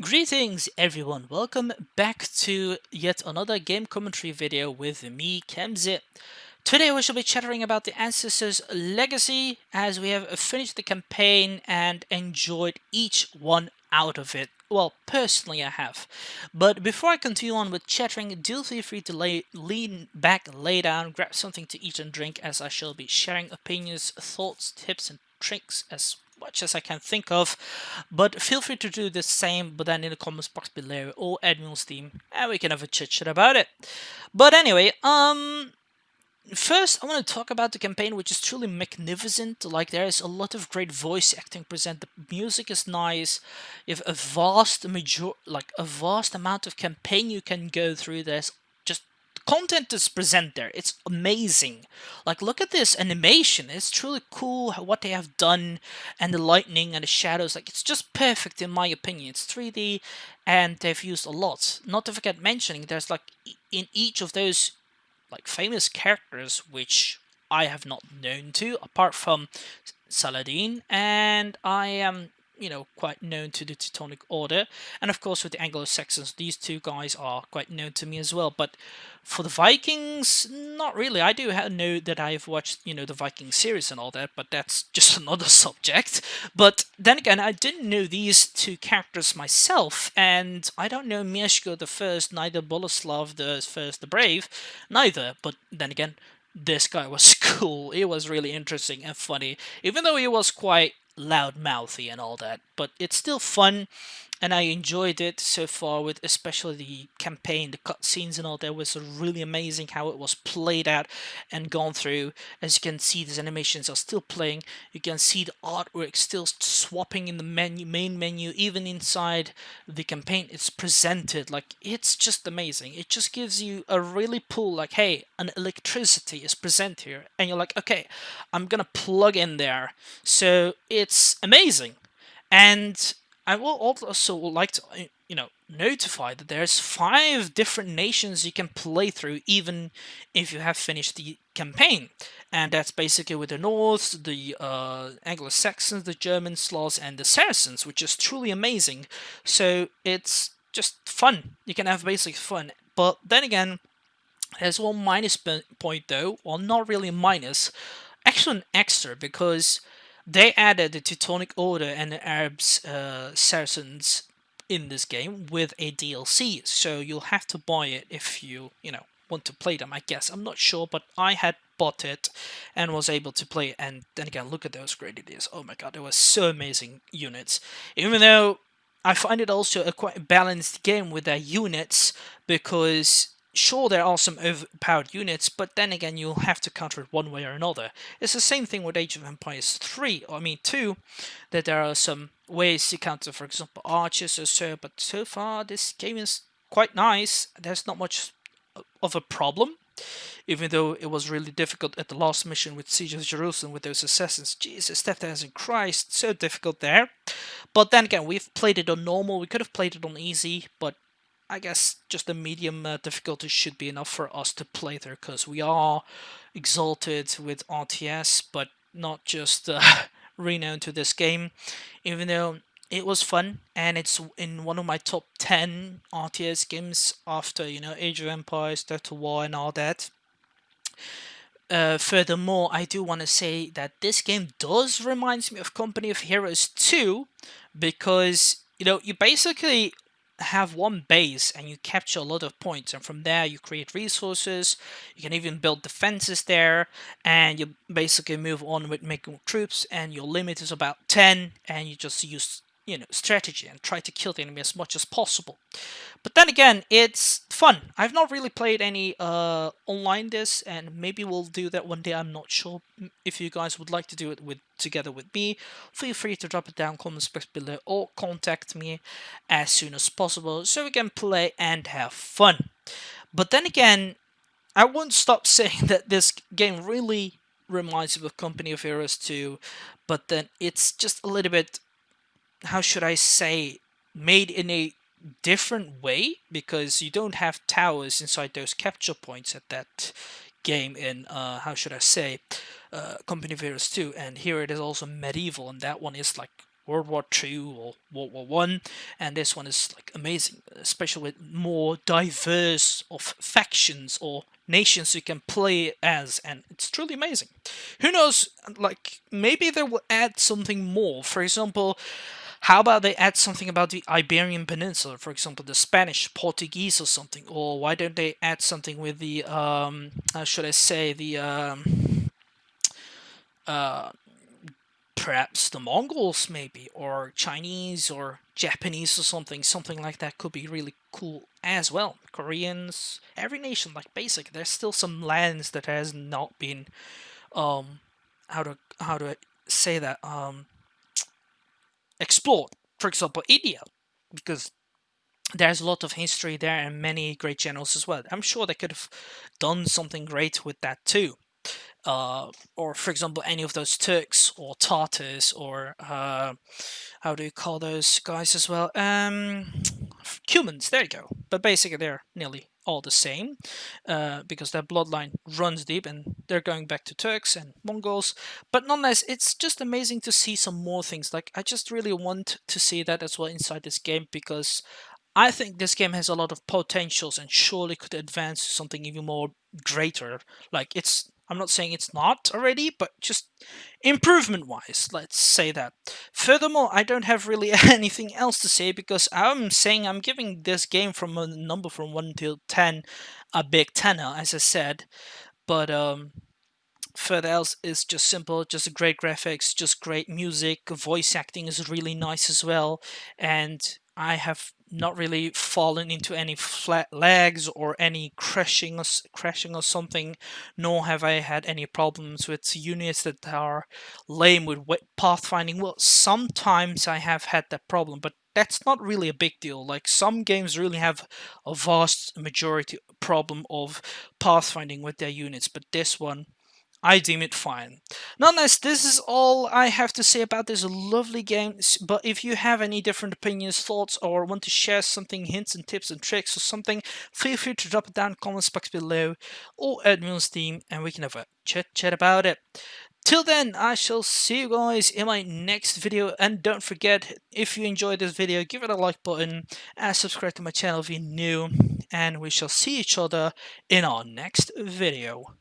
Greetings everyone, welcome back to yet another game commentary video with me, Kemzit. Today we shall be chattering about the Ancestors Legacy as we have finished the campaign and enjoyed each one out of it. Well, personally I have. But before I continue on with chattering, do feel free to lean back, lay down, grab something to eat and drink as I shall be sharing opinions, thoughts, tips and tricks as much as I can think of, but feel free to do the same, but then in the comments box below or Admiral's team, and we can have a chit chat about it. But anyway, first I want to talk about the campaign, which is truly magnificent. Like there is a lot of great voice acting present. The music is nice. You have a vast amount of campaign you can go through. There's just content is present there. It's amazing. Like look at this animation. It's truly cool what they have done, and the lightning and the shadows. Like it's just perfect in my opinion. It's 3D, and they've used a lot. Not to forget mentioning, there's like in each of those like famous characters which I have not known to apart from Saladin, and I am quite known to the Teutonic Order, and of course with the Anglo-Saxons, these two guys are quite known to me as well. But for the Vikings, not really. I do know that I've watched the Viking series and all that, but that's just another subject. But then again, I didn't know these two characters myself, and I don't know Mieszko the First, neither Boleslav the First the Brave, neither. But then again, this guy was cool. He was really interesting and funny, even though he was quite loud-mouthy and all that. But it's still fun, and I enjoyed it so far. With especially the campaign, the cutscenes and all that was really amazing how it was played out and gone through. As you can see, these animations are still playing. You can see the artwork still swapping in the main menu, even inside the campaign. It's presented like it's just amazing. It just gives you a really pull, like, hey, an electricity is present here, and you're like, okay, I'm gonna plug in there. So it's amazing. And I will also like to, notify that there's 5 different nations you can play through, even if you have finished the campaign. And that's basically with the North, the Anglo-Saxons, the Germans, Slavs, and the Saracens, which is truly amazing. So it's just fun. You can have basic fun. But then again, there's one minus point though, well, not really a minus, actually an extra, because they added the Teutonic Order and the Arabs, Saracens in this game with a DLC. So you'll have to buy it if you want to play them, I guess. I'm not sure, but I had bought it and was able to play it. And then again, look at those great ideas. Oh my god, it was so amazing units. Even though I find it also a quite balanced game with their units, because sure, there are some overpowered units, but then again, you'll have to counter it one way or another. It's the same thing with Age of Empires 3, or I mean 2, that there are some ways to counter, for example, archers or so, but so far this game is quite nice. There's not much of a problem, even though it was really difficult at the last mission with Siege of Jerusalem with those assassins. Jesus, that as in Christ, so difficult there. But then again, we've played it on normal. We could have played it on easy, but I guess just the medium difficulty should be enough for us to play through, because we are exalted with RTS, but not just renowned to this game. Even though it was fun, and it's in one of my top 10 RTS games after Age of Empires, Total War, and all that. Furthermore, I do want to say that this game does remind me of Company of Heroes 2, because you basically have one base and you capture a lot of points, and from there you create resources. You can even build defenses there, and you basically move on with making troops, and your limit is about 10, and you just use strategy and try to kill the enemy as much as possible. But then again, it's fun. I've not really played any online this, and maybe we'll do that one day. I'm not sure. If you guys would like to do it together with me, feel free to drop it down comments box below or contact me as soon as possible so we can play and have fun. But then again, I won't stop saying that this game really reminds me of Company of Heroes 2, but then it's just a little bit, how should I say, made in a different way, because you don't have towers inside those capture points at that game in how should I say, Company of Heroes 2, and here it is also medieval, and that one is like World War II or World War One, and this one is like amazing, especially with more diverse of factions or nations you can play as, and it's truly amazing. Who knows? Like maybe they will add something more. For example, how about they add something about the Iberian Peninsula, for example, the Spanish, Portuguese, or something? Or why don't they add something with the how should I say the uh, perhaps the Mongols, maybe, or Chinese, or Japanese, or something like that could be really cool as well. Koreans, every nation, like basic. There's still some lands that has not been um how to say that explored. For example, India, because there's a lot of history there and many great generals as well. I'm sure they could have done something great with that too. Or for example, any of those Turks or Tartars or how do you call those guys as well? Cumans. There you go. But basically, they're nearly all the same because their bloodline runs deep, and they're going back to Turks and Mongols. But nonetheless, it's just amazing to see some more things. Like I just really want to see that as well inside this game because I think this game has a lot of potentials and surely could advance to something even more greater. Like it's I'm not saying it's not already, but just improvement wise, let's say that. Furthermore, I don't have really anything else to say because I'm saying I'm giving this game from a number from 1 till 10 a big tenner, as I said. But further else is just simple, just great graphics, just great music. Voice acting is really nice as well, and I have not really fallen into any flat lags or any crashing or something, nor have I had any problems with units that are lame with pathfinding. Well, sometimes I have had that problem, but that's not really a big deal. Like some games really have a vast majority problem of pathfinding with their units, but this one I deem it fine. Nonetheless, this is all I have to say about this lovely game. But if you have any different opinions, thoughts, or want to share something, hints and tips and tricks or something, feel free to drop it down in the comments box below or add me on Steam and we can have a chat about it. Till then, I shall see you guys in my next video. And don't forget, if you enjoyed this video, give it a like button and subscribe to my channel if you're new. And we shall see each other in our next video.